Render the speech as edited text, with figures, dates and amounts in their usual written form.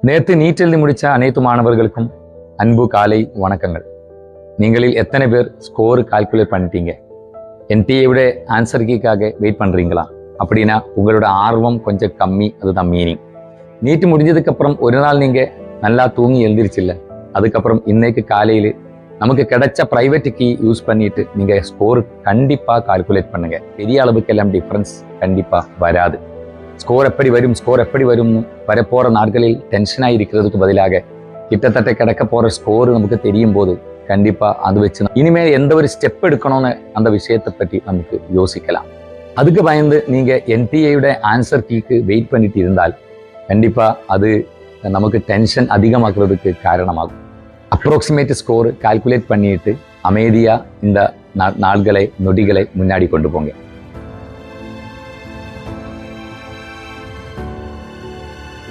நேற்று நீட் எழுதி முடித்த அனைத்து மாணவர்களுக்கும் அன்பு காலை வணக்கங்கள். நீங்களில் எத்தனை பேர் ஸ்கோர் கால்குலேட் பண்ணிட்டீங்க? என்டிஏவோட ஆன்சர் கீக்காக வெயிட் பண்ணுறீங்களா? அப்படின்னா உங்களோட ஆர்வம் கொஞ்சம் கம்மி, அதுதான் மீனிங். நீட் முடிஞ்சதுக்கப்புறம் ஒரு நாள் நீங்கள் நல்லா தூங்கி எழுந்திருச்சில்ல, அதுக்கப்புறம் இன்னைக்கு காலையில் நமக்கு கிடைச்ச ப்ரைவேட் கீ யூஸ் பண்ணிட்டு நீங்கள் ஸ்கோர் கண்டிப்பாக கால்குலேட் பண்ணுங்க. பெரிய அளவுக்கெல்லாம் டிஃப்ரென்ஸ் கண்டிப்பாக வராது. ஸ்கோர் எப்படி வரும்னு வரப்போகிற நாட்களில் டென்ஷனாக இருக்கிறதுக்கு பதிலாக கிட்டத்தட்ட கிடைக்க போகிற ஸ்கோர் நமக்கு தெரியும் போது கண்டிப்பாக அது வச்சு இனிமேல் எந்த ஒரு ஸ்டெப் எடுக்கணும்னு அந்த விஷயத்தை பற்றி நமக்கு யோசிக்கலாம். அதுக்கு பயந்து நீங்கள் என்டிஏயோட ஆன்சர் கீக்கு வெயிட் பண்ணிட்டு இருந்தால் கண்டிப்பாக அது நமக்கு டென்ஷன் அதிகமாக்குறதுக்கு காரணமாகும். அப்ராக்சிமேட் ஸ்கோர் கால்குலேட் பண்ணிட்டு அமைதியாக இந்த நாள்களை நொடிகளை முன்னாடி கொண்டு போங்க.